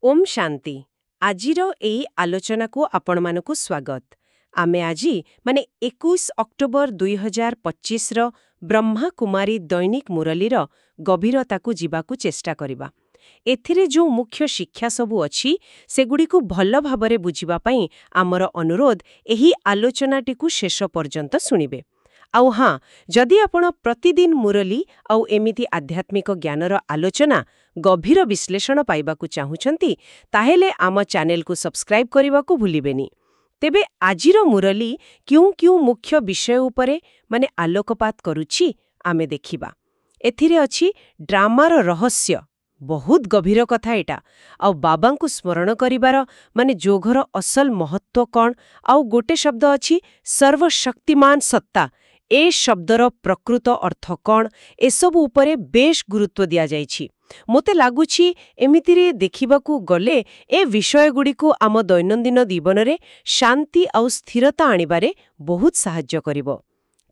ओम शांति आजिर एई आलोचनाकू आपणमानकू स्वागत। आमे आजी माने 21 अक्टोबर 2025 रो ब्रह्मा कुमारी दैनिक मुरलीर गभीरताकू जिबाकू चेष्टा करिबा। एथिरे जो मुख्य शिक्षा सबू अछि सेगुडीकू भल भाबरे बुझिबा पई आमर अनुरोध एही आलोचनाटीकू शेष पर्यंत सुनिबे। आउ हाँ, जदि आपण प्रतिदिन मुरली आउ एमिति आध्यात्मिक ज्ञानर आलोचना गभीर विश्लेषण पाइबाकू चाहुछंती ताहेले आम चैनल को सब्सक्राइब करिबाकू भूलिबेनी। तेबे आजिर मुरली क्यों मुख्य विषय उपरे माने आलोकपात करुछि आमे देखिबा। एथिरे अछि ड्रामार रहस्य, बहुत गभीर कथा एटा। आउ बाबांकू स्मरण करिबार माने जोघर असल महत्व कौन, आउ गोटे शब्द अछि सर्वशक्तिमान सत्ता, ए शब्दर प्रकृत अर्थ कौन, एसबु उपरे बेश गुरुत्व दिया जाइछि। मोते लागुछि एमितिरे देखिबाकू गले ए विषयगुड़िकू आम दैनंदिन जीवनरे शांति आउ स्थिरता आनिबारे बहुत साहाय्य करिबो।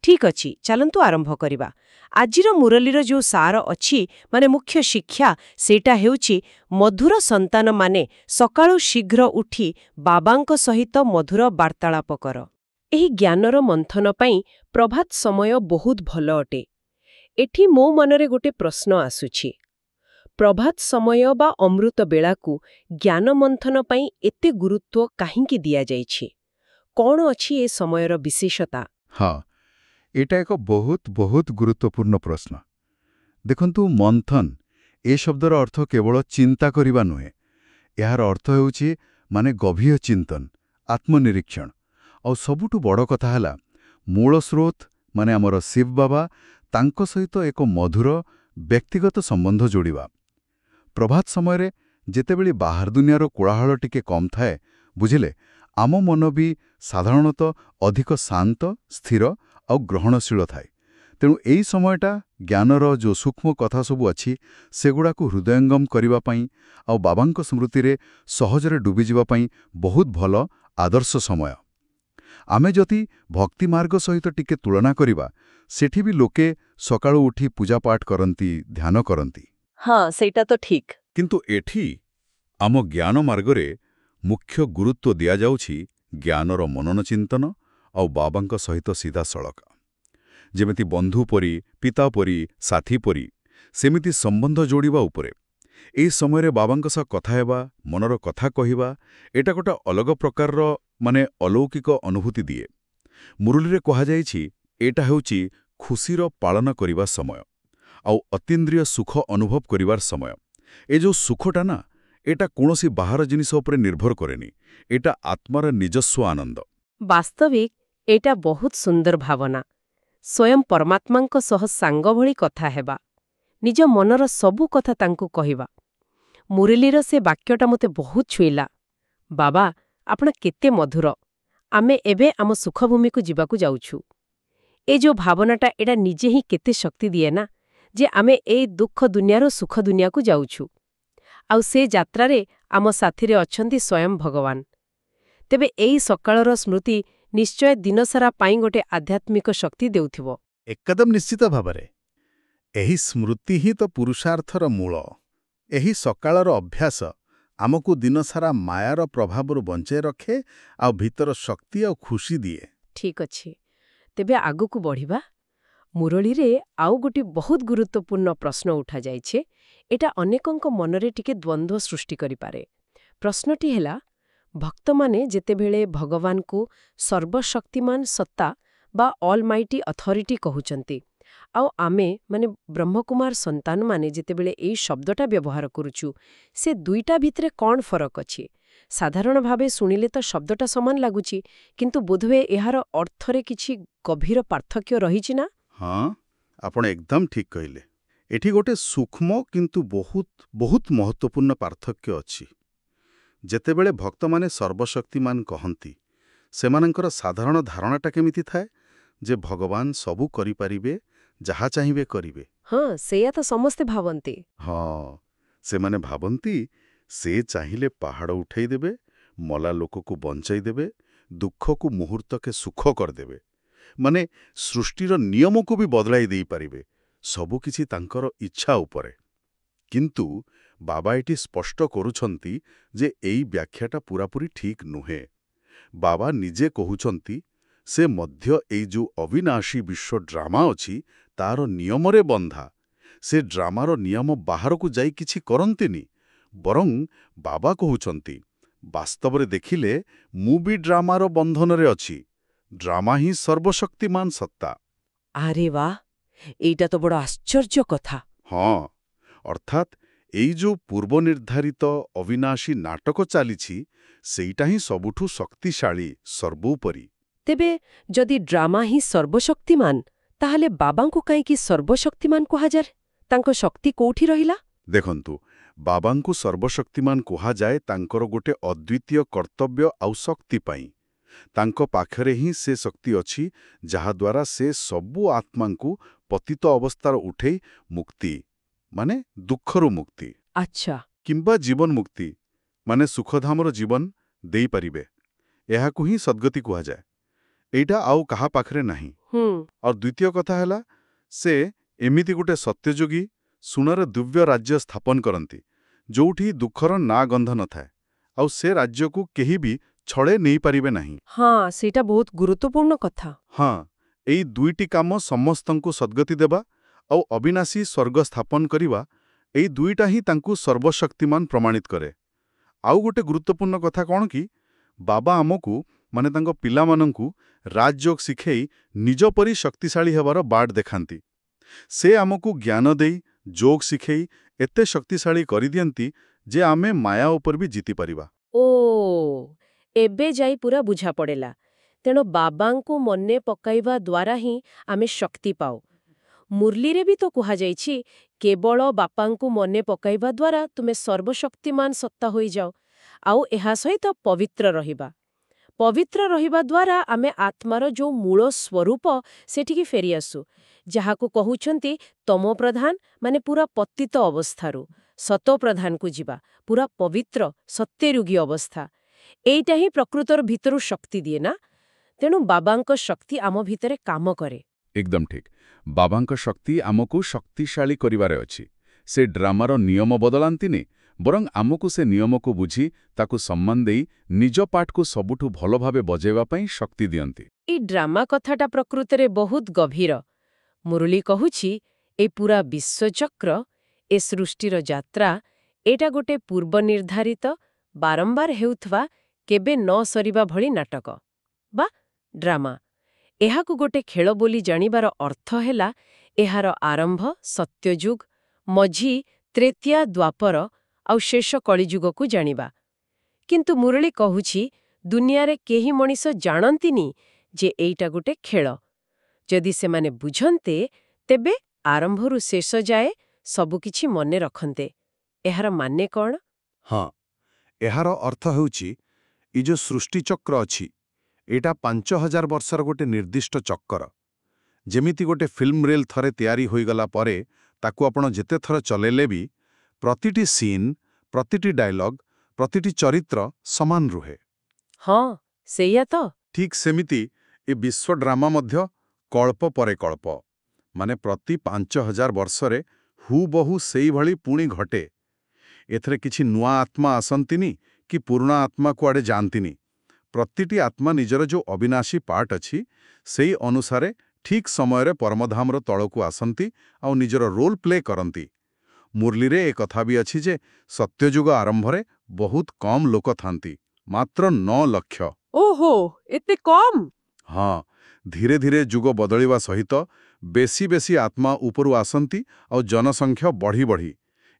ठीक अछि, चलंतु आरंभ करिबा। आजिर मुरलीर जो सार अछि माने मुख्य शिक्षा सेटा हेउछि मधुर संतान माने सकाळु शीघ्र उठी बाबांक सहित मधुर वार्तालाप कर। एही ज्ञानर मंथन पई प्रभात समय बहुत भल अटे। एठी मो मनरे गोटे प्रश्न आसुछि, प्रभात समय बा अमृत बेलाकू ज्ञान मंथन पई एते गुरुत्व काहींकी दिया जाइछि? कौन अछि ए समयर विशेषता? हाँ, एटा एक बहुत बहुत गुरुत्वपूर्ण प्रश्न। देखंतु, मंथन ए शब्दर अर्थ केवल चिंता करिबा नुहे। यार अर्थ हेउछि माने गभीर चिंतन, आत्मनिरीक्षण। और सबुठु बड़ कथा हला मूल स्रोत माने हमर शिव बाबा तांको सहित एक मधुर व्यक्तिगत संबंध जोड़िबा। प्रभात समय जेतेबेली बाहर दुनियार कोलाहल टिके कम थाए, बुझिले, आम मन भी साधारणतः अधिक शांत, स्थिर और ग्रहणशील थाए। तेणु एई समयटा ज्ञानर जो सूक्ष्म कथा सबु अछि सेगुड़ाकू हृदयंगम करिबा पई और बाबांक स्मृतिरे सहजरे डुबी जिबा पई बहुत भल आदर्श समय। आमे जति भक्ति मार्ग सहित टिके तुलना करिबा, सेठी भी लोके सकाळु उठी पूजा पाठ करंती, ध्यान करंती। हाँ, सेटा तो ठीक। किंतु एठी आम ज्ञान मार्गरे मुख्य गुरुत्व दिया जाउछि ज्ञानर मनन चिंतन और बाबांक सहित सीधा सड़क। जेमिति बंधु परी, पिता परी, साथी परी, सेमिति संबंध जोड़िबा उपरे। एई समयरे बाबांक सह कथा हेबा, मनर कथा कहिबा, एटा गोटा अलग प्रकारर माने अलौकिक अनुभूति दिए। मुरलीरे कहा जाइछि एटा हेउछि खुशीर पालन करिबा समय आउ अतीन्द्रिय सुख अनुभव करिबार समय। ए जो सुखटा ना, एटा कोनोसी बाहर जिनिस उपरे निर्भर करेनी, एटा आत्मार निजस्व आनंद। वास्तविक एटा बहुत सुंदर भावना। स्वयं परमात्मांक सह सांग भଳି कथा हेबा, निज मनर सबु कथा तांकु कहिबा। मुरलीर से वाक्यटा मते बहुत छुईला। बाबा, आपण केते मधुर, आमे एबे आम सुखभूमि को जिबाकू जाउछु। ए जो भावनाटा एटा निजे ही केते शक्ति दिए ना, जे आमे ए दुख दुनियारो सुख दुनिया को जाउछु। आउ से यात्रारे आम साथीरे अछंती स्वयं भगवान। तेबे एई सकाळर स्मृति निश्चय दिनसारा पाई गोटे आध्यात्मिक शक्ति देउथिबो। एकदम निश्चित भावरे एही स्मृति ही तो पुरुषार्थर मूल। एही सकाळर अभ्यास आमको दिनसारा मायार प्रभावरु बंचाई रखे आ भीतर शक्ति और खुशी दिए। ठीक अछि, तेबे आगुकू बढ़िबा। मुरलीरे आउ गोटी बहुत गुरुत्वपूर्ण प्रश्न उठा जाइछे। एटा अनेकंक मनरे टिके द्वंद्व सृष्टि करि पारे। प्रश्नटी हेला, भक्तमाने जेतेबेले भगवान को सर्वशक्तिमान सत्ता बा ऑलमाइटी अथॉरिटी कहउचंती, आउ आमे माने ब्रह्मकुमार संतान माने जेतेबेले एई शब्दटा व्यवहार करूछु, से दुईटा भितरे कौन फरक अछि? साधारण भावे सुनिले तो शब्दटा समान लागुछि, किंतु बोधवे एहार अर्थरे किछि गभीर पार्थक्य रहिछि ना? हाँ, आपण एकदम ठीक कहिले। एठी गोटे सूक्ष्म किंतु बहुत बहुत महत्वपूर्ण पार्थक्य अछि। जेतेबेले भक्त माने सर्वशक्तिमान कहंती, सेमानंकर साधारण धारणाटा केमिति थाए जे भगवान सबु करि पारिबे, जहा चाहिबे करिबे। हाँ, सेया तो समस्ते भावन्ती। हाँ, सेमाने भावंती से चाहिले पहाड़ उठाई देबे, मला लोकको बंचाई देबे, दुख को मुहूर्त के सुख कर देबे। माने सृष्टिर नियम को भी बदलाई देई पारिबे, सबु किछि तांकर इच्छा उपरे। किंतु ବାବା ଏଠି ସ୍ପଷ୍ଟ କରୁଛନ୍ତି ଯେ ଏଇ ବ୍ୟାଖ୍ୟାଟା ପୂରାପୂରି ଠିକ୍ ନୁହେଁ। ବାବା ନିଜେ କହୁଛନ୍ତି ସେ ମଧ୍ୟ ଏଇ ଯୋଉ ଅବିନାଶୀ ବିଶ୍ୱ ଡ୍ରାମା ଅଛି ତାର ନିୟମରେ ବନ୍ଧା। ସେ ଡ୍ରାମାର ନିୟମ ବାହାରକୁ ଯାଇ କିଛି କରନ୍ତିନି। ବରଂ ବାବା କହୁଛନ୍ତି ବାସ୍ତବରେ ଦେଖିଲେ ମୁଁ ବି ଡ୍ରାମାର ବନ୍ଧନରେ ଅଛି। ଡ୍ରାମା ହିଁ ସର୍ବଶକ୍ତିମାନ ସତ୍ତା। ଆରେ ବା, ଏଇଟା ତ ବଡ଼ ଆଶ୍ଚର୍ଯ୍ୟ କଥା। ହଁ, ଅର୍ଥାତ୍ ଏଇ ଯୋଉ ପୂର୍ବ ନିର୍ଦ୍ଧାରିତ ଅବିନାଶୀ ନାଟକ ଚାଲିଛି ସେଇଟା ହିଁ ସବୁଠୁ ଶକ୍ତିଶାଳୀ, ସର୍ବୋପରି। ତେବେ ଯଦି ଡ୍ରାମା ହିଁ ସର୍ବଶକ୍ତିମାନ, ତାହେଲେ ବାବାଙ୍କୁ କାହିଁକି ସର୍ବଶକ୍ତିମାନ କୁହାଯାଏ? ତାଙ୍କ ଶକ୍ତି କୋଉଠି ରହିଲା? ଦେଖନ୍ତୁ, ବାବାଙ୍କୁ ସର୍ବଶକ୍ତିମାନ କୁହାଯାଏ ତାଙ୍କର ଗୋଟେ ଅଦ୍ୱିତୀୟ କର୍ତ୍ତବ୍ୟ ଆଉ ଶକ୍ତି ପାଇଁ। ତାଙ୍କ ପାଖରେ ହିଁ ସେ ଶକ୍ତି ଅଛି ଯାହାଦ୍ୱାରା ସେ ସବୁ ଆତ୍ମାଙ୍କୁ ପତିତ ଅବସ୍ଥାର ଉଠେଇ ମୁକ୍ତି, ମାନେ ଦୁଃଖରୁ ମୁକ୍ତି, ଆଚ୍ଛା। କିମ୍ବା ଜୀବନ ମୁକ୍ତି, ମାନେ ସୁଖଧାମର ଜୀବନ ଦେଇପାରିବେ। ଏହାକୁ ହିଁ ସଦ୍ଗତି କୁହାଯାଏ। ଏଇଟା ଆଉ କାହା ପାଖରେ ନାହିଁ। ଆଉ ଦ୍ୱିତୀୟ କଥା ହେଲା, ସେ ଏମିତି ଗୋଟେ ସତ୍ୟଯୋଗୀ, ସୁନାର ଦିବ୍ୟ ରାଜ୍ୟ ସ୍ଥାପନ କରନ୍ତି ଯୋଉଠି ଦୁଃଖର ନାଁ ଗନ୍ଧ ନଥାଏ, ଆଉ ସେ ରାଜ୍ୟକୁ କେହି ବି ଛଡ଼େଇ ନେଇପାରିବେ ନାହିଁ। ହଁ, ସେଇଟା ବହୁତ ଗୁରୁତ୍ୱପୂର୍ଣ୍ଣ କଥା। ହଁ, ଏଇ ଦୁଇଟି କାମ, ସମସ୍ତଙ୍କୁ ସଦ୍ଗତି ଦେବା ଆଉ ଅବିନାଶୀ ସ୍ୱର୍ଗ ସ୍ଥାପନ କରିବା, ଏଇ ଦୁଇଟା ହିଁ ତାଙ୍କୁ ସର୍ବଶକ୍ତିମାନ ପ୍ରମାଣିତ କରେ। ଆଉ ଗୋଟେ ଗୁରୁତ୍ୱପୂର୍ଣ୍ଣ କଥା କ'ଣ କି, ବାବା ଆମକୁ, ମାନେ ତାଙ୍କ ପିଲାମାନଙ୍କୁ ରାଜଯୋଗ ଶିଖେଇ ନିଜ ପରି ଶକ୍ତିଶାଳୀ ହେବାର ବାଟ ଦେଖାନ୍ତି। ସେ ଆମକୁ ଜ୍ଞାନ ଦେଇ, ଯୋଗ ଶିଖେଇ ଏତେ ଶକ୍ତିଶାଳୀ କରିଦିଅନ୍ତି ଯେ ଆମେ ମାୟା ଉପରେ ବି ଜିତିପାରିବା। ଓ, ଏବେ ଯାଇ ପୁରା ବୁଝାପଡ଼ିଲା। ତେଣୁ ବାବାଙ୍କୁ ମନେ ପକାଇବା ଦ୍ୱାରା ହିଁ ଆମେ ଶକ୍ତି ପାଉ। ମୁରଲୀରେ ବି ତ କୁହାଯାଇଛି, କେବଳ ବାପାଙ୍କୁ ମନେ ପକାଇବା ଦ୍ୱାରା ତୁମେ ସର୍ବଶକ୍ତିମାନ ସତ୍ତା ହୋଇଯାଅ। ଆଉ ଏହା ସହିତ ପବିତ୍ର ରହିବା। ପବିତ୍ର ରହିବା ଦ୍ୱାରା ଆମେ ଆତ୍ମାର ଯୋଉ ମୂଳ ସ୍ୱରୂପ ସେଠିକି ଫେରିଆସୁ, ଯାହାକୁ କହୁଛନ୍ତି ତମୋପ୍ରଧାନ, ମାନେ ପୁରା ପତିତ ଅବସ୍ଥାରୁ ସତୋପ୍ରଧାନକୁ ଯିବା, ପୁରା ପବିତ୍ର ସତ୍ୟରୁଗୀ ଅବସ୍ଥା। ଏଇଟା ହିଁ ପ୍ରକୃତର ଭିତରୁ ଶକ୍ତି ଦିଏ ନା? ତେଣୁ ବାବାଙ୍କ ଶକ୍ତି ଆମ ଭିତରେ କାମ କରେ। ଏକଦମ ଠିକ୍। ବାବାଙ୍କ ଶକ୍ତି ଆମକୁ ଶକ୍ତିଶାଳୀ କରିବାରେ ଅଛି। ସେ ଡ୍ରାମାର ନିୟମ ବଦଳାନ୍ତିନି, ବରଂ ଆମକୁ ସେ ନିୟମକୁ ବୁଝି, ତାକୁ ସମ୍ମାନ ଦେଇ ନିଜ ପାଠକୁ ସବୁଠୁ ଭଲ ଭାବେ ବଜାଇବା ପାଇଁ ଶକ୍ତି ଦିଅନ୍ତି। ଏଇ ଡ୍ରାମା କଥାଟା ପ୍ରକୃତରେ ବହୁତ ଗଭୀର। ମୁରଲୀ କହୁଛି, ଏ ପୁରା ବିଶ୍ୱଚକ୍ର, ଏ ସୃଷ୍ଟିର ଯାତ୍ରା, ଏଇଟା ଗୋଟେ ପୂର୍ବ ନିର୍ଦ୍ଧାରିତ, ବାରମ୍ବାର ହେଉଥିବା, କେବେ ନ ସରିବା ଭଳି ନାଟକ ବା ଡ୍ରାମା। ଏହାକୁ ଗୋଟେ ଖେଳ ବୋଲି ଜାଣିବାର ଅର୍ଥ ହେଲା, ଏହାର ଆରମ୍ଭ ସତ୍ୟଯୁଗ, ମଝି ତ୍ରେତୟା ଦ୍ୱାପର ଆଉ ଶେଷ କଳିଯୁଗକୁ ଜାଣିବା। କିନ୍ତୁ ମୁରଳୀ କହୁଛି, ଦୁନିଆରେ କେହି ମଣିଷ ଜାଣନ୍ତିନି ଯେ ଏଇଟା ଗୋଟେ ଖେଳ। ଯଦି ସେମାନେ ବୁଝନ୍ତେ, ତେବେ ଆରମ୍ଭରୁ ଶେଷ ଯାଏ ସବୁକିଛି ମନେ ରଖନ୍ତେ। ଏହାର ମାନେ କ'ଣ? ହଁ, ଏହାର ଅର୍ଥ ହେଉଛି, ଏଇ ଯୋଉ ସୃଷ୍ଟିଚକ୍ର ଅଛି, ଏଇଟା 5000 ବର୍ଷର ଗୋଟେ ନିର୍ଦ୍ଦିଷ୍ଟ ଚକ୍କର। ଯେମିତି ଗୋଟେ ଫିଲ୍ମ ରେଲ୍ ଥରେ ତିଆରି ହୋଇଗଲା ପରେ ତାକୁ ଆପଣ ଯେତେ ଥର ଚଲେଇଲେ ବି ପ୍ରତିଟି ସିନ୍, ପ୍ରତିଟି ଡାୟଲଗ୍, ପ୍ରତିଟି ଚରିତ୍ର ସମାନ ରୁହେ। ହଁ, ସେଇଆ ତ। ଠିକ୍ ସେମିତି ଏ ବିଶ୍ୱ ଡ୍ରାମା ମଧ୍ୟ କଳ୍ପ ପରେ କଳ୍ପ, ମାନେ ପ୍ରତି 5000 ବର୍ଷରେ ହୁବହୁ ସେଇଭଳି ପୁଣି ଘଟେ। ଏଥିରେ କିଛି ନୂଆ ଆତ୍ମା ଆସନ୍ତିନି କି ପୁରୁଣା ଆତ୍ମା କୁଆଡ଼େ ଯାଆନ୍ତିନି। ପ୍ରତିଟି ଆତ୍ମା ନିଜର ଯୋଉ ଅବିନାଶୀ ପାର୍ଟ ଅଛି, ସେଇ ଅନୁସାରେ ଠିକ୍ ସମୟରେ ପରମଧାମର ତଳକୁ ଆସନ୍ତି ଆଉ ନିଜର ରୋଲ୍ ପ୍ଲେ କରନ୍ତି। ମୁରଲୀରେ ଏ କଥା ବି ଅଛି ଯେ ସତ୍ୟଯୁଗ ଆରମ୍ଭରେ ବହୁତ କମ୍ ଲୋକ ଥାନ୍ତି, ମାତ୍ର 9 ଲକ୍ଷ। ଓହୋ, ଏତେ କମ୍? ହଁ, ଧୀରେ ଧୀରେ ଯୁଗ ବଦଳିବା ସହିତ ବେଶୀ ବେଶୀ ଆତ୍ମା ଉପରୁ ଆସନ୍ତି ଆଉ ଜନସଂଖ୍ୟା ବଢ଼ି ବଢ଼ି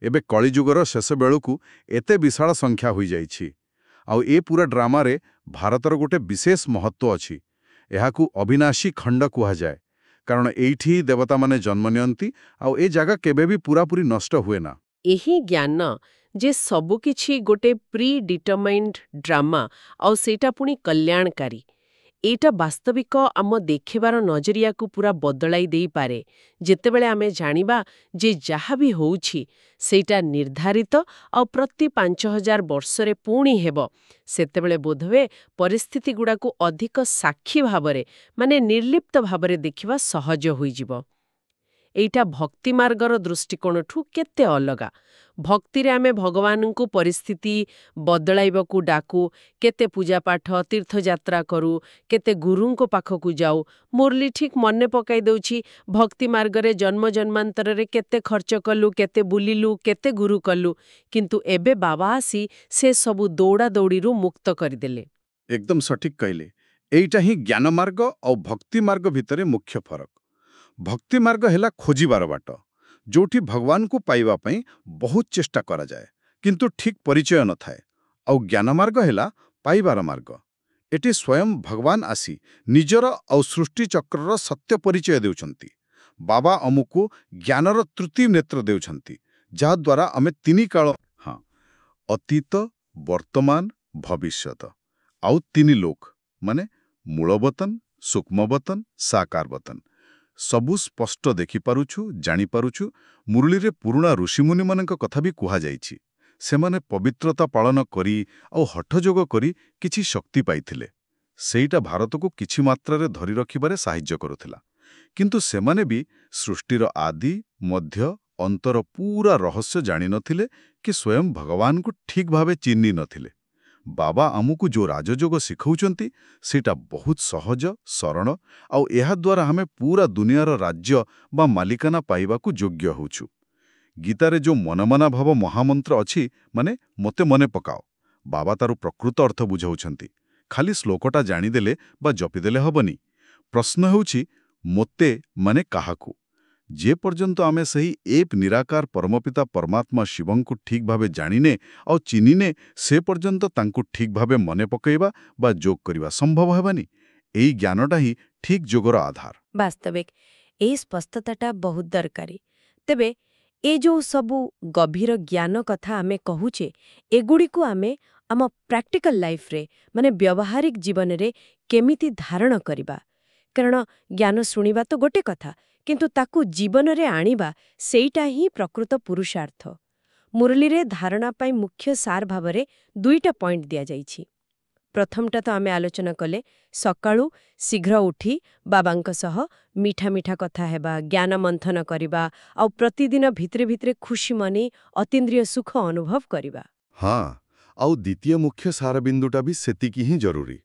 ଏବେ କଳିଯୁଗର ଶେଷ ବେଳକୁ ଏତେ ବିଶାଳ ସଂଖ୍ୟା ହୋଇଯାଇଛି। ଆଉ ଏ ପୁରା ଡ୍ରାମାରେ ଭାରତର ଗୋଟେ ବିଶେଷ ମହତ୍ତ୍ୱ ଅଛି। ଏହାକୁ ଅବିନାଶୀ ଖଣ୍ଡ କୁହାଯାଏ, କାରଣ ଏଇଠି ଦେବତାମାନେ ଜନ୍ମ ନିଅନ୍ତି ଆଉ ଏ ଜାଗା କେବେ ବି ପୁରାପୁରି ନଷ୍ଟ ହୁଏନା। ଏହି ଜ୍ଞାନ ଯେ ସବୁକିଛି ଗୋଟେ ପ୍ରି ଡିଟରମାଇନ୍ଡ ଡ୍ରାମା, ଆଉ ସେଇଟା ପୁଣି କଲ୍ୟାଣକାରୀ, ଏଇଟା ବାସ୍ତବିକ ଆମ ଦେଖିବାର ନଜରିଆକୁ ପୁରା ବଦଳାଇ ଦେଇପାରେ। ଯେତେବେଳେ ଆମେ ଜାଣିବା ଯେ ଯାହା ବି ହେଉଛି ସେଇଟା ନିର୍ଦ୍ଧାରିତ ଆଉ ପ୍ରତି 5000 ବର୍ଷରେ ପୁଣି ହେବ, ସେତେବେଳେ ବୋଧହୁଏ ପରିସ୍ଥିତିଗୁଡ଼ାକୁ ଅଧିକ ସାକ୍ଷୀ ଭାବରେ, ମାନେ ନିର୍ଲିପ୍ତ ଭାବରେ ଦେଖିବା ସହଜ ହୋଇଯିବ। ଏଇଟା ଭକ୍ତି ମାର୍ଗର ଦୃଷ୍ଟିକୋଣଠୁ କେତେ ଅଲଗା। ଭକ୍ତିରେ ଆମେ ଭଗବାନଙ୍କୁ ପରିସ୍ଥିତି ବଦଳାଇବାକୁ ଡାକୁ, କେତେ ପୂଜାପାଠ ତୀର୍ଥଯାତ୍ରା କରୁ, କେତେ ଗୁରୁଙ୍କ ପାଖକୁ ଯାଉ। ମୁରଲି ଠିକ୍ ମନେ ପକାଇ ଦେଉଛି ଭକ୍ତି ମାର୍ଗରେ ଜନ୍ମ ଜନ୍ମାନ୍ତରରେ କେତେ ଖର୍ଚ୍ଚ କଲୁ, କେତେ ବୁଲିଲୁ, କେତେ ଗୁରୁ କଲୁ, କିନ୍ତୁ ଏବେ ବାବା ଆସି ସେ ସବୁ ଦୌଡ଼ା ଦୌଡ଼ିରୁ ମୁକ୍ତ କରିଦେଲେ। ଏକଦମ ସଠିକ୍ କହିଲେ। ଏଇଟା ହିଁ ଜ୍ଞାନ ମାର୍ଗ ଆଉ ଭକ୍ତି ମାର୍ଗ ଭିତରେ ମୁଖ୍ୟ ଫରକ। ଭକ୍ତି ମାର୍ଗ ହେଲା ଖୋଜିବାର ବାଟ, ଯୋଉଠି ଭଗବାନଙ୍କୁ ପାଇବା ପାଇଁ ବହୁତ ଚେଷ୍ଟା କରାଯାଏ, କିନ୍ତୁ ଠିକ୍ ପରିଚୟ ନଥାଏ। ଆଉ ଜ୍ଞାନ ମାର୍ଗ ହେଲା ପାଇବାର ମାର୍ଗ। ଏଠି ସ୍ୱୟଂ ଭଗବାନ ଆସି ନିଜର ଆଉ ସୃଷ୍ଟିଚକ୍ରର ସତ୍ୟ ପରିଚୟ ଦେଉଛନ୍ତି। ବାବା ଆମକୁ ଜ୍ଞାନର ତୃତୀୟ ନେତ୍ର ଦେଉଛନ୍ତି, ଯାହାଦ୍ୱାରା ଆମେ ତିନି କାଳ, ଅତୀତ, ବର୍ତ୍ତମାନ, ଭବିଷ୍ୟତ, ଆଉ ତିନି ଲୋକ ମାନେ ମୂଳବତନ, ସୂକ୍ଷ୍ମବତନ, ସାକାରବତନ ସବୁ ସ୍ପଷ୍ଟ ଦେଖିପାରୁଛୁ, ଜାଣିପାରୁଛୁ। ମୁରଳୀରେ ପୁରୁଣା ଋଷିମୁନିମାନଙ୍କ କଥା ବି କୁହାଯାଇଛି। ସେମାନେ ପବିତ୍ରତା ପାଳନ କରି ଆଉ ହଠଯୋଗ କରି କିଛି ଶକ୍ତି ପାଇଥିଲେ। ସେଇଟା ଭାରତକୁ କିଛି ମାତ୍ରାରେ ଧରି ରଖିବାରେ ସାହାଯ୍ୟ କରୁଥିଲା। କିନ୍ତୁ ସେମାନେ ବି ସୃଷ୍ଟିର ଆଦି, ମଧ୍ୟ, ଅନ୍ତର ପୁରା ରହସ୍ୟ ଜାଣିନଥିଲେ କି ସ୍ୱୟଂ ଭଗବାନଙ୍କୁ ଠିକ୍ ଭାବେ ଚିହ୍ନି ନଥିଲେ। ବାବା ଆମକୁ ଯେଉଁ ରାଜଯୋଗ ଶିଖାଉଛନ୍ତି ସେଇଟା ବହୁତ ସହଜ, ସରଳ, ଆଉ ଏହାଦ୍ୱାରା ଆମେ ପୁରା ଦୁନିଆର ରାଜ୍ୟ ବା ମାଲିକାନା ପାଇବାକୁ ଯୋଗ୍ୟ ହେଉଛୁ। ଗୀତାରେ ଯେଉଁ ମନମନା ଭାବ ମହାମନ୍ତ୍ର ଅଛି, ମାନେ ମୋତେ ମନେ ପକାଅ, ବାବା ତାର ପ୍ରକୃତ ଅର୍ଥ ବୁଝାଉଛନ୍ତି। ଖାଲି ଶ୍ଲୋକଟା ଜାଣିଦେଲେ ବା ଜପିଦେଲେ ହେବନି। ପ୍ରଶ୍ନ ହେଉଛି ମୋତେ ମାନେ କାହାକୁ? ଯେ ପର୍ଯ୍ୟନ୍ତ ଆମେ ସେହି ଏକ ନିରାକାର ପରମପିତା ପରମାତ୍ମା ଶିବଙ୍କୁ ଠିକ୍ ଭାବେ ଜାଣିନେ ଆଉ ଚିହ୍ନିନେ, ସେ ପର୍ଯ୍ୟନ୍ତ ତାଙ୍କୁ ଠିକ୍ ଭାବେ ମନେ ପକାଇବା ବା ଯୋଗ କରିବା ସମ୍ଭବ ହେବାନି। ଏଇ ଜ୍ଞାନଟା ହିଁ ଠିକ୍ ଯୋଗର ଆଧାର। ବାସ୍ତବିକ ଏହି ସ୍ପଷ୍ଟତାଟା ବହୁତ ଦରକାରୀ। ତେବେ ଏ ଯେଉଁ ସବୁ ଗଭୀର ଜ୍ଞାନ କଥା ଆମେ କହୁଛେ, ଏଗୁଡ଼ିକୁ ଆମେ ଆମ ପ୍ରାକ୍ଟିକାଲ ଲାଇଫରେ ମାନେ ବ୍ୟବହାରିକ ଜୀବନରେ କେମିତି ଧାରଣ କରିବା? କାରଣ ଜ୍ଞାନ ଶୁଣିବା ତ ଗୋଟେ କଥା, କିନ୍ତୁ ତାକୁ ଜୀବନରେ ଆଣିବା ସେଇଟା ହିଁ ପ୍ରକୃତ ପୁରୁଷାର୍ଥ। ମୁରଲୀରେ ଧାରଣା ପାଇଁ ମୁଖ୍ୟ ସାର ଭାବରେ 2ଟା ପଏଣ୍ଟ ଦିଆଯାଇଛି। ପ୍ରଥମଟା ତ ଆମେ ଆଲୋଚନା କଲେ, ସକାଳୁ ଶୀଘ୍ର ଉଠି ବାବାଙ୍କ ସହ ମିଠା ମିଠା କଥା ହେବା, ଜ୍ଞାନ ମନ୍ଥନ କରିବା, ଆଉ ପ୍ରତିଦିନ ଭିତରେ ଭିତରେ ଖୁସି ମନେଇ ଅତୀନ୍ଦ୍ରିୟ ସୁଖ ଅନୁଭବ କରିବା। ହଁ, ଆଉ ଦ୍ୱିତୀୟ ମୁଖ୍ୟ ସାରବିନ୍ଦୁଟା ବି ସେତିକି ହିଁ ଜରୁରୀ।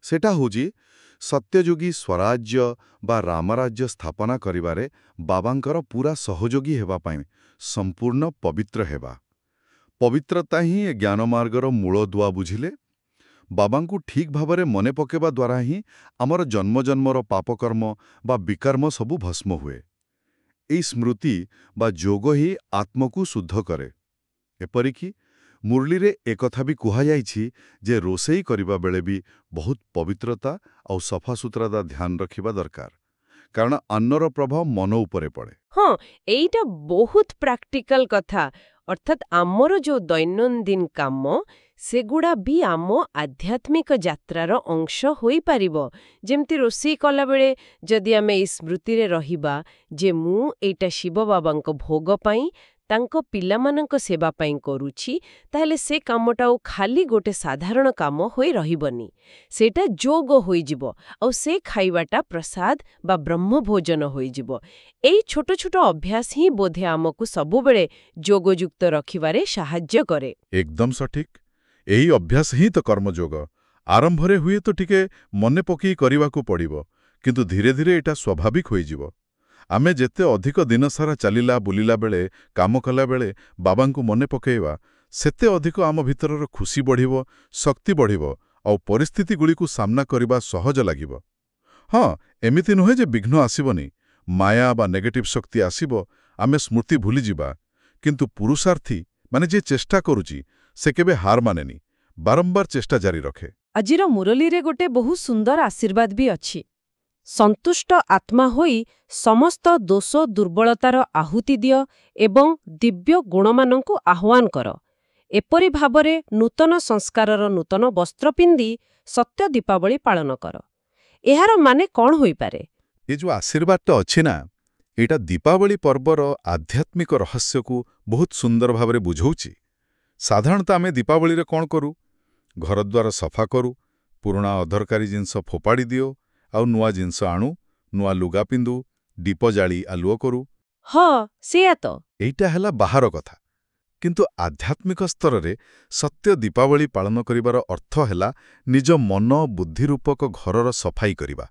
ସେଟା ହେଉଛି ସତ୍ୟଯୋଗୀ ସ୍ୱରାଜ୍ୟ ବା ରାମରାଜ୍ୟ ସ୍ଥାପନା କରିବାରେ ବାବାଙ୍କର ପୁରା ସହଯୋଗୀ ହେବା ପାଇଁ ସମ୍ପୂର୍ଣ୍ଣ ପବିତ୍ର ହେବା। ପବିତ୍ରତା ହିଁ ଏ ଜ୍ଞାନମାର୍ଗର ମୂଳଦୁଆ ବୁଝିଲେ। ବାବାଙ୍କୁ ଠିକ୍ ଭାବରେ ମନେ ପକାଇବା ଦ୍ୱାରା ହିଁ ଆମର ଜନ୍ମଜନ୍ମର ପାପକର୍ମ ବା ବିକର୍ମ ସବୁ ଭସ୍ମ ହୁଏ। ଏଇ ସ୍ମୃତି ବା ଯୋଗ ହିଁ ଆତ୍ମକୁ ଶୁଦ୍ଧ କରେ। ଏପରିକି ମୁରଲୀରେ ଏକଥା ବି କୁହାଯାଇଛି ଯେ ରୋଷେଇ କରିବା ବେଳେ ବି ବହୁତ ପବିତ୍ରତା ଆଉ ସଫାସୁତୁରାତା ଧ୍ୟାନ ରଖିବା ଦରକାର, କାରଣ ଅନ୍ନର ପ୍ରଭାବ ମନ ଉପରେ ପଡ଼େ। ହଁ, ଏଇଟା ବହୁତ ପ୍ରାକ୍ଟିକାଲ କଥା। ଅର୍ଥାତ୍ ଆମର ଯେଉଁ ଦୈନନ୍ଦିନ କାମ, ସେଗୁଡ଼ା ବି ଆମ ଆଧ୍ୟାତ୍ମିକ ଯାତ୍ରାର ଅଂଶ ହୋଇପାରିବ। ଯେମିତି ରୋଷେଇ କଲାବେଳେ ଯଦି ଆମେ ଏଇ ସ୍ମୃତିରେ ରହିବା ଯେ ମୁଁ ଏଇଟା ଶିବ ବାବାଙ୍କ ଭୋଗ ପାଇଁ, ତାଙ୍କ ପିଲାମାନଙ୍କ ସେବା ପାଇଁ କରୁଛି, ତାହେଲେ ସେ କାମଟା ଆଉ ଖାଲି ଗୋଟେ ସାଧାରଣ କାମ ହୋଇ ରହିବନି। ସେଇଟା ଯୋଗ ହୋଇଯିବ, ଆଉ ସେ ଖାଇବାଟା ପ୍ରସାଦ ବା ବ୍ରହ୍ମଭୋଜନ ହୋଇଯିବ। ଏଇ ଛୋଟ ଛୋଟ ଅଭ୍ୟାସ ହିଁ ବୋଧେ ଆମକୁ ସବୁବେଳେ ଯୋଗଯୁକ୍ତ ରଖିବାରେ ସାହାଯ୍ୟ କରେ। ଏକଦମ ସଠିକ୍। ଏହି ଅଭ୍ୟାସ ହିଁ ତ କର୍ମଯୋଗ। ଆରମ୍ଭରେ ହୁଏତ ଟିକେ ମନେ ପକେଇ କରିବାକୁ ପଡ଼ିବ, କିନ୍ତୁ ଧୀରେ ଧୀରେ ଏଇଟା ସ୍ୱାଭାବିକ ହୋଇଯିବ। ଆମେ ଯେତେ ଅଧିକ ଦିନସାରା ଚାଲିଲା ବୁଲିଲା ବେଳେ, କାମ କଲାବେଳେ ବାବାଙ୍କୁ ମନେ ପକାଇବା, ସେତେ ଅଧିକ ଆମ ଭିତରର ଖୁସି ବଢ଼ିବ, ଶକ୍ତି ବଢ଼ିବ, ଆଉ ପରିସ୍ଥିତିଗୁଡ଼ିକୁ ସାମ୍ନା କରିବା ସହଜ ଲାଗିବ। ହଁ, ଏମିତି ନୁହେଁ ଯେ ବିଘ୍ନ ଆସିବନି, ମାୟା ବା ନେଗେଟିଭ୍ ଶକ୍ତି ଆସିବ, ଆମେ ସ୍ମୃତି ଭୁଲିଯିବା। କିନ୍ତୁ ପୁରୁଷାର୍ଥୀ ମାନେ ଯିଏ ଚେଷ୍ଟା କରୁଛି, ସେ କେବେ ହାର ମାନେନି, ବାରମ୍ବାର ଚେଷ୍ଟା ଜାରି ରଖେ। ଆଜିର ମୁରଲୀରେ ଗୋଟେ ବହୁ ସୁନ୍ଦର ଆଶୀର୍ବାଦ ବି ଅଛି। ସନ୍ତୁଷ୍ଟ ଆତ୍ମା ହୋଇ ସମସ୍ତ ଦୋଷ ଦୁର୍ବଳତାର ଆହୁତି ଦିଅ ଏବଂ ଦିବ୍ୟ ଗୁଣମାନଙ୍କୁ ଆହ୍ୱାନ କର। ଏପରି ଭାବରେ ନୂତନ ସଂସ୍କାରର ନୂତନ ବସ୍ତ୍ର ପିନ୍ଧି ସତ୍ୟ ଦୀପାବଳି ପାଳନ କର। ଏହାର ମାନେ କ'ଣ ହୋଇପାରେ? ଏ ଯେଉଁ ଆଶୀର୍ବାଦଟା ଅଛି ନା, ଏଇଟା ଦୀପାବଳି ପର୍ବର ଆଧ୍ୟାତ୍ମିକ ରହସ୍ୟକୁ ବହୁତ ସୁନ୍ଦର ଭାବରେ ବୁଝଉଛି। ସାଧାରଣତଃ ଆମେ ଦୀପାବଳିରେ କ'ଣ କରୁ? ଘରଦ୍ୱାର ସଫା କରୁ, ପୁରୁଣା ଅଦରକାରୀ ଜିନିଷ ଫୋପାଡ଼ି ଦିଅ, ଆଉ ନୂଆ ଜିନିଷ ଆଣୁ, ନୂଆ ଲୁଗା ପିନ୍ଧୁ, ଦୀପ ଜାଳି ଆଲୁଅ କରୁ। ହଁ, ସେଇଆ ତ। ଏଇଟା ହେଲା ବାହାର କଥା। କିନ୍ତୁ ଆଧ୍ୟାତ୍ମିକ ସ୍ତରରେ ସତ୍ୟ ଦୀପାବଳି ପାଳନ କରିବାର ଅର୍ଥ ହେଲା ନିଜ ମନ ବୁଦ୍ଧି ରୂପକ ଘରର ସଫାଇ କରିବା।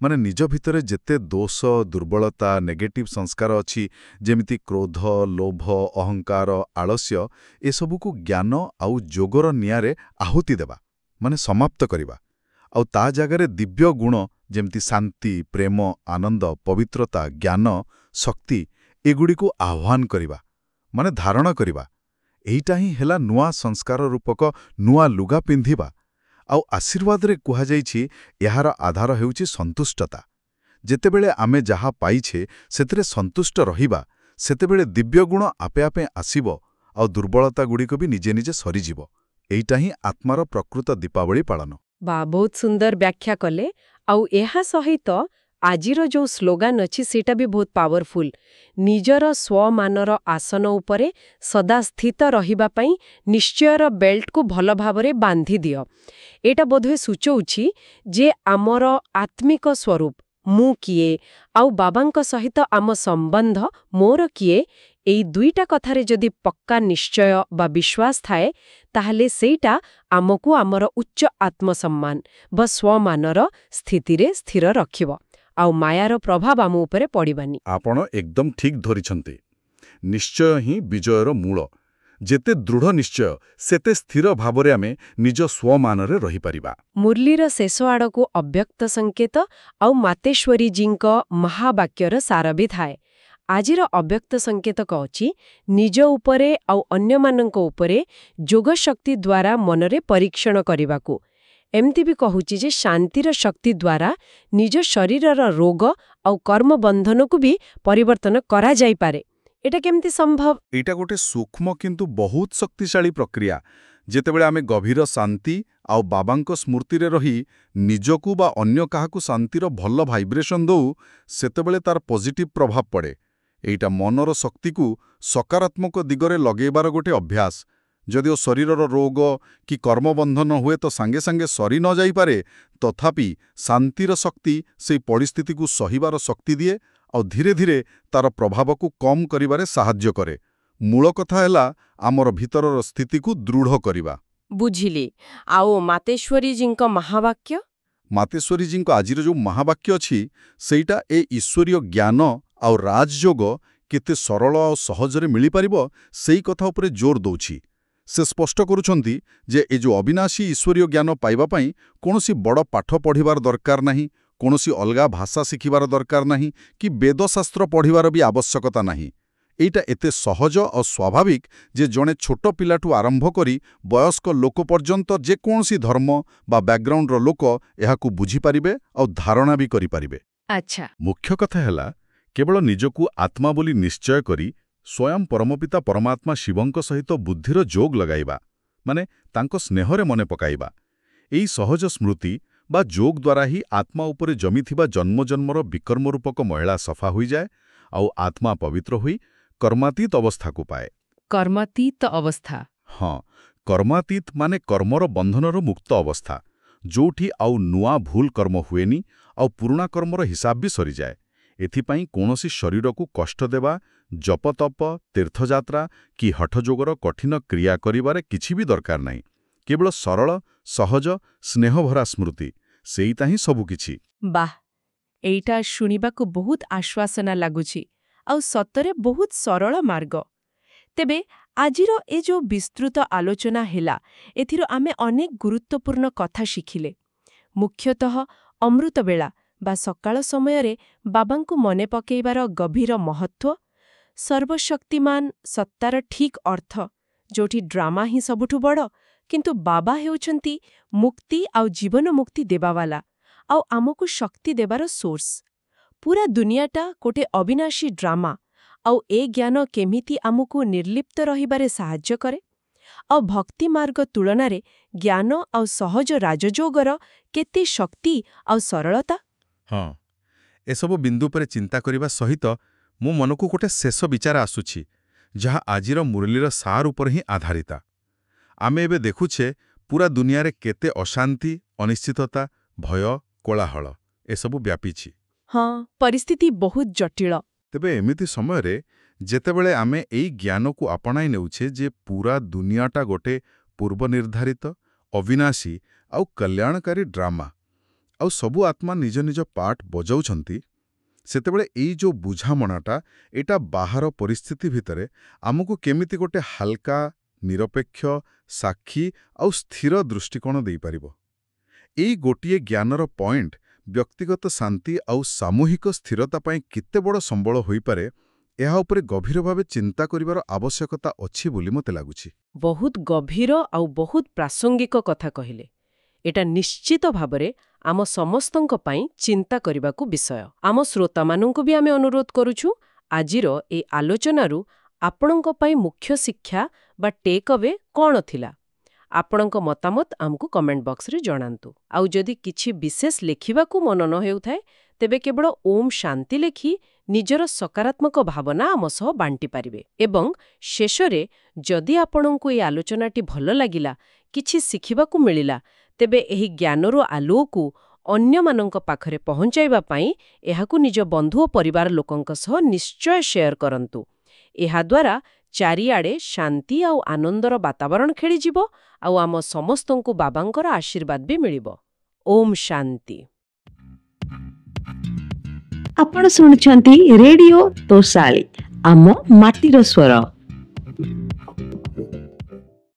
ମାନେ ନିଜ ଭିତରେ ଯେତେ ଦୋଷ, ଦୁର୍ବଳତା, ନେଗେଟିଭ୍ ସଂସ୍କାର ଅଛି, ଯେମିତି କ୍ରୋଧ, ଲୋଭ, ଅହଙ୍କାର, ଆଳସ୍ୟ, ଏସବୁକୁ ଜ୍ଞାନ ଆଉ ଯୋଗର ନିଆଁରେ ଆହୁତି ଦେବା, ମାନେ ସମାପ୍ତ କରିବା। ଆଉ ତା ଜାଗାରେ ଦିବ୍ୟ ଗୁଣ ଯେମିତି ଶାନ୍ତି, ପ୍ରେମ, ଆନନ୍ଦ, ପବିତ୍ରତା, ଜ୍ଞାନ, ଶକ୍ତି ଏଗୁଡ଼ିକୁ ଆହ୍ୱାନ କରିବା, ମାନେ ଧାରଣ କରିବା। ଏଇଟା ହିଁ ହେଲା ନୂଆ ସଂସ୍କାର ରୂପକ ନୂଆ ଲୁଗା ପିନ୍ଧିବା। ଆଉ ଆଶୀର୍ବାଦରେ କୁହାଯାଇଛି ଏହାର ଆଧାର ହେଉଛି ସନ୍ତୁଷ୍ଟତା। ଯେତେବେଳେ ଆମେ ଯାହା ପାଇଛେ ସେଥିରେ ସନ୍ତୁଷ୍ଟ ରହିବା, ସେତେବେଳେ ଦିବ୍ୟଗୁଣ ଆପେ ଆପେ ଆସିବ ଆଉ ଦୁର୍ବଳତାଗୁଡ଼ିକ ବି ନିଜେ ନିଜେ ସରିଯିବ। ଏଇଟା ହିଁ ଆତ୍ମାର ପ୍ରକୃତ ଦୀପାବଳି ପାଳନ। ବହୁତ ସୁନ୍ଦର ବ୍ୟାଖ୍ୟା କଲେ। ଆଉ ଏହା ସହିତ ଆଜିର ଯୋଉ ସ୍ଲୋଗାନ ଅଛି ସେଇଟା ବି ବହୁତ ପାୱାରଫୁଲ। ନିଜର ସ୍ୱମାନର ଆସନ ଉପରେ ସଦା ସ୍ଥିତ ରହିବା ପାଇଁ ନିଶ୍ଚୟର ବେଲ୍ଟକୁ ଭଲ ଭାବରେ ବାନ୍ଧି ଦିଅ। ଏଇଟା ବୋଧହୁଏ ସୂଚଉଛି ଯେ ଆମର ଆତ୍ମିକ ସ୍ୱରୂପ, ମୁଁ କିଏ, ଆଉ ବାବାଙ୍କ ସହିତ ଆମ ସମ୍ବନ୍ଧ, ମୋର କିଏ, ଏଇ ଦୁଇଟା କଥାରେ ଯଦି ପକ୍କା ନିଶ୍ଚୟ ବା ବିଶ୍ୱାସ ଥାଏ, ତାହେଲେ ସେଇଟା ଆମକୁ ଆମର ଉଚ୍ଚ ଆତ୍ମସମ୍ମାନ ବା ସ୍ୱମାନର ସ୍ଥିତିରେ ସ୍ଥିର ରଖିବ, ଆଉ ମାୟାର ପ୍ରଭାବ ଆମ ଉପରେ ପଡ଼ିବନି। ଆପଣ ଏକଦମ ଠିକ୍ ଧରିଛନ୍ତି। ନିଶ୍ଚୟ ହିଁ ବିଜୟର ମୂଳ। ଯେତେ ଦୃଢ଼ ନିଶ୍ଚୟ, ସେତେ ସ୍ଥିର ଭାବରେ ଆମେ ନିଜ ସ୍ୱମାନରେ ରହିପାରିବା। ମୁରଲୀର ଶେଷ ଆଡ଼କୁ ଅବ୍ୟକ୍ତ ସଂକେତ ଆଉ ମାତେଶ୍ୱରୀଜୀଙ୍କ ମହାବାକ୍ୟର ସାର ବି ଥାଏ। ଆଜିର ଅବ୍ୟକ୍ତ ସଂକେତ କହୁଛି ନିଜ ଉପରେ ଆଉ ଅନ୍ୟମାନଙ୍କ ଉପରେ ଯୋଗଶକ୍ତି ଦ୍ୱାରା ମନରେ ପରୀକ୍ଷଣ କରିବାକୁ। ଏମିତି ବି କହୁଛି ଯେ ଶାନ୍ତିର ଶକ୍ତି ଦ୍ୱାରା ନିଜ ଶରୀରର ରୋଗ ଆଉ କର୍ମବନ୍ଧନକୁ ବି ପରିବର୍ତ୍ତନ କରାଯାଇପାରେ। ଏଟା କେମିତି ସମ୍ଭବ? ଏଇଟା ଗୋଟେ ସୂକ୍ଷ୍ମ କିନ୍ତୁ ବହୁତ ଶକ୍ତିଶାଳୀ ପ୍ରକ୍ରିୟା। ଯେତେବେଳେ ଆମେ ଗଭୀର ଶାନ୍ତି ଆଉ ବାବାଙ୍କ ସ୍ମୃତିରେ ରହି ନିଜକୁ ବା ଅନ୍ୟ କାହାକୁ ଶାନ୍ତିର ଭଲ ଭାଇବ୍ରେସନ୍ ଦଉ, ସେତେବେଳେ ତାର ପଜିଟିଭ୍ ପ୍ରଭାବ ପଡ଼େ। ଏଇଟା ମନର ଶକ୍ତିକୁ ସକାରାତ୍ମକ ଦିଗରେ ଲଗେଇବାର ଗୋଟେ ଅଭ୍ୟାସ। ଯଦିଓ ଶରୀରର ରୋଗ କି କର୍ମବନ୍ଧନ ହୁଏତ ସାଙ୍ଗେ ସାଙ୍ଗେ ସରି ନ ଯାଇପାରେ, ତଥାପି ଶାନ୍ତିର ଶକ୍ତି ସେହି ପରିସ୍ଥିତିକୁ ସହିବାର ଶକ୍ତି ଦିଏ ଆଉ ଧୀରେ ଧୀରେ ତାର ପ୍ରଭାବକୁ କମ୍ କରିବାରେ ସାହାଯ୍ୟ କରେ। ମୂଳ କଥା ହେଲା ଆମର ଭିତରର ସ୍ଥିତିକୁ ଦୃଢ଼ କରିବା। ବୁଝିଲି। ଆଉ ମାତେଶ୍ୱରୀଜୀଙ୍କ ମହାବାକ୍ୟ? ମାତେଶ୍ୱରୀଜୀଙ୍କ ଆଜିର ଯେଉଁ ମହାବାକ୍ୟ ଅଛି, ସେଇଟା ଏ ଈଶ୍ୱରୀୟ ଜ୍ଞାନ ଆଉ ରାଜଯୋଗ କେତେ ସରଳ ଆଉ ସହଜରେ ମିଳିପାରିବ, ସେଇ କଥା ଉପରେ ଜୋର ଦେଉଛି। ସେ ସ୍ପଷ୍ଟ କରୁଛନ୍ତି ଯେ ଏ ଯେଉଁ ଅବିନାଶୀ ଈଶ୍ୱରୀୟ ଜ୍ଞାନ ପାଇବା ପାଇଁ କୌଣସି ବଡ଼ ପାଠ ପଢ଼ିବାର ଦରକାର ନାହିଁ, କୌଣସି ଅଲଗା ଭାଷା ଶିଖିବାର ଦରକାର ନାହିଁ, କି ବେଦଶାସ୍ତ୍ର ପଢ଼ିବାର ବି ଆବଶ୍ୟକତା ନାହିଁ। ଏଇଟା ଏତେ ସହଜ ଆଉ ସ୍ୱାଭାବିକ ଯେ ଜଣେ ଛୋଟ ପିଲାଠୁ ଆରମ୍ଭ କରି ବୟସ୍କ ଲୋକ ପର୍ଯ୍ୟନ୍ତ ଯେକୌଣସି ଧର୍ମ ବା ବ୍ୟାକଗ୍ରାଉଣ୍ଡର ଲୋକ ଏହାକୁ ବୁଝିପାରିବେ ଆଉ ଧାରଣା ବି କରିପାରିବେ। ଆଚ୍ଛା। ମୁଖ୍ୟ କଥା ହେଲା କେବଳ ନିଜକୁ ଆତ୍ମା ବୋଲି ନିଶ୍ଚୟ କରି ସ୍ୱୟଂ ପରମପିତା ପରମାତ୍ମା ଶିବଙ୍କ ସହିତ ବୁଦ୍ଧିର ଯୋଗ ଲଗାଇବା, ମାନେ ତାଙ୍କ ସ୍ନେହରେ ମନେ ପକାଇବା। ଏଇ ସହଜ ସ୍ମୃତି ବା ଯୋଗ ଦ୍ୱାରା ହିଁ ଆତ୍ମା ଉପରେ ଜମିଥିବା ଜନ୍ମଜନ୍ମର ବିକର୍ମ ରୂପକ ମଇଳା ସଫା ହୋଇଯାଏ ଆଉ ଆତ୍ମା ପବିତ୍ର ହୋଇ କର୍ମାତୀତ ଅବସ୍ଥାକୁ ପାଏ। କର୍ମାତୀତ ଅବସ୍ଥା? ହଁ, କର୍ମାତୀତ ମାନେ କର୍ମର ବନ୍ଧନର ମୁକ୍ତ ଅବସ୍ଥା, ଯୋଉଠି ଆଉ ନୂଆ ଭୁଲ କର୍ମ ହୁଏନି ଆଉ ପୁରୁଣା କର୍ମର ହିସାବ ବି ସରିଯାଏ। ଏଥିପାଇଁ କୌଣସି ଶରୀରକୁ କଷ୍ଟ ଦେବା, ଜପତପ, ତୀର୍ଥଯାତ୍ରା କି ହଠଯୋଗର କଠିନ କ୍ରିୟା କରିବାରେ କିଛି ବି ଦରକାର ନାହିଁ। କେବଳ ସରଳ, ସହଜ, ସ୍ନେହଭରା ସ୍ମୃତି, ସେଇଟା ହିଁ ସବୁକିଛି। ବାଃ, ଏଇଟା ଶୁଣିବାକୁ ବହୁତ ଆଶ୍ୱାସନା ଲାଗୁଛି ଆଉ ସତରେ ବହୁତ ସରଳ ମାର୍ଗ। ତେବେ ଆଜିର ଏ ଯୋଉ ବିସ୍ତୃତ ଆଲୋଚନା ହେଲା, ଏଥିରୁ ଆମେ ଅନେକ ଗୁରୁତ୍ୱପୂର୍ଣ୍ଣ କଥା ଶିଖିଲେ। ମୁଖ୍ୟତଃ ଅମୃତବେଳା ବା ସକାଳ ସମୟରେ ବାବାଙ୍କୁ ମନେ ପକାଇବାର ଗଭୀର ମହତ୍ତ୍ୱ, ସର୍ବଶକ୍ତିମାନ ସତ୍ତାର ଠିକ୍ ଅର୍ଥ, ଯୋଉଠି ଡ୍ରାମା ହିଁ ସବୁଠୁ ବଡ଼, କିନ୍ତୁ ବାବା ହେଉଛନ୍ତି ମୁକ୍ତି ଆଉ ଜୀବନ ମୁକ୍ତି ଦେବାବାଲା ଆଉ ଆମକୁ ଶକ୍ତି ଦେବାର ସୋର୍ସ। ପୁରା ଦୁନିଆଟା ଗୋଟେ ଅବିନାଶୀ ଡ୍ରାମା, ଆଉ ଏ ଜ୍ଞାନ କେମିତି ଆମକୁ ନିର୍ଲିପ୍ତ ରହିବାରେ ସାହାଯ୍ୟ କରେ, ଆଉ ଭକ୍ତି ମାର୍ଗ ତୁଳନାରେ ଜ୍ଞାନ ଆଉ ସହଜ ରାଜଯୋଗର କେତେ ଶକ୍ତି ଆଉ ସରଳତା। ହଁ, ଏସବୁ ବିନ୍ଦୁ ଉପରେ ଚିନ୍ତା କରିବା ସହିତ ମୋ ମନକୁ ଗୋଟେ ଶେଷ ବିଚାର ଆସୁଛି, ଯାହା ଆଜିର ମୁରଲୀର ସାର ଉପରେ ହିଁ ଆଧାରିତ। ଆମେ ଏବେ ଦେଖୁଛେ ପୁରା ଦୁନିଆରେ କେତେ ଅଶାନ୍ତି, ଅନିଶ୍ଚିତତା, ଭୟ, କୋଳାହଳ ଏସବୁ ବ୍ୟାପିଛି। ହଁ, ପରିସ୍ଥିତି ବହୁତ ଜଟିଳ। ତେବେ ଏମିତି ସମୟରେ ଯେତେବେଳେ ଆମେ ଏଇ ଜ୍ଞାନକୁ ଆପଣାଇ ନେଉଛେ ଯେ ପୁରା ଦୁନିଆଟା ଗୋଟେ ପୂର୍ବନିର୍ଦ୍ଧାରିତ ଅବିନାଶୀ ଆଉ କଲ୍ୟାଣକାରୀ ଡ୍ରାମା, ଆଉ ସବୁ ଆତ୍ମା ନିଜ ନିଜ ପାର୍ଟ ବଜାଉଛନ୍ତି, ସେତେବେଳେ ଏଇ ଯୋଉ ବୁଝାମଣାଟା ଏଇଟା ବାହାର ପରିସ୍ଥିତି ଭିତରେ ଆମକୁ କେମିତି ଗୋଟେ ହାଲକା, ନିରପେକ୍ଷ, ସାକ୍ଷୀ ଆଉ ସ୍ଥିର ଦୃଷ୍ଟିକୋଣ ଦେଇପାରିବ। ଏଇ ଗୋଟିଏ ଜ୍ଞାନର ପଏଣ୍ଟ ବ୍ୟକ୍ତିଗତ ଶାନ୍ତି ଆଉ ସାମୂହିକ ସ୍ଥିରତା ପାଇଁ କେତେ ବଡ଼ ସମ୍ବଳ ହୋଇପାରେ, ଏହା ଉପରେ ଗଭୀର ଭାବେ ଚିନ୍ତା କରିବାର ଆବଶ୍ୟକତା ଅଛି ବୋଲି ମୋତେ ଲାଗୁଛି। ବହୁତ ଗଭୀର ଆଉ ବହୁତ ପ୍ରାସଙ୍ଗିକ କଥା କହିଲେ। ଏଟା ନିଶ୍ଚିତ ଭାବରେ ଆମ ସମସ୍ତଙ୍କ ପାଇଁ ଚିନ୍ତା କରିବାକୁ ବିଷୟ। ଆମ ଶ୍ରୋତାମାନଙ୍କୁ ବି ଆମେ ଅନୁରୋଧ କରୁଛୁ, ଆଜିର এই ଆଲୋଚନାରୁ ଆପଣଙ୍କ ପାଇଁ ମୁଖ୍ୟ ଶିକ୍ଷା ବା ଟେକ୍ ଅୱେ କ'ଣ ଥିଲା? ଆପଣଙ୍କ ମତାମତ ଆମକୁ କମେଣ୍ଟ ବକ୍ସରେ ଜଣାନ୍ତୁ। ଆଉ ଯଦି କିଛି ବିଶେଷ ଲେଖିବାକୁ ମନ ନ ହେଉଥାଏ, ତେବେ କେବଳ ଓମ୍ ଶାନ୍ତି ଲେଖି ନିଜର ସକାରାତ୍ମକ ଭାବନା ଆମ ସହ ବାଣ୍ଟି ପାରିବେ। ଏବଂ ଶେଷରେ, ଯଦି ଆପଣଙ୍କୁ ଏହି ଆଲୋଚନାଟି ଭଲ ଲାଗିଲା, କିଛି ଶିଖିବାକୁ ମିଳିଲା, ତେବେ ଏହି ଜ୍ଞାନର ଆଲୁଅକୁ ଅନ୍ୟମାନଙ୍କ ପାଖରେ ପହଞ୍ଚାଇବା ପାଇଁ ଏହାକୁ ନିଜ ବନ୍ଧୁ ଓ ପରିବାର ଲୋକଙ୍କ ସହ ନିଶ୍ଚୟ ସେୟାର କରନ୍ତୁ। ଏହାଦ୍ୱାରା ଚାରିଆଡ଼େ ଶାନ୍ତି ଆଉ ଆନନ୍ଦର ବାତାବରଣ ଖେଳିଯିବ, ଆଉ ଆମ ସମସ୍ତଙ୍କୁ ବାବାଙ୍କର ଆଶୀର୍ବାଦ ବି ମିଳିବ। ଓମ୍ ଶାନ୍ତି। ଆପଣ ଶୁଣୁଛନ୍ତି ରେଡିଓ ତୋଷାଳୀ, ଆମ ମାଟିର ସ୍ୱର।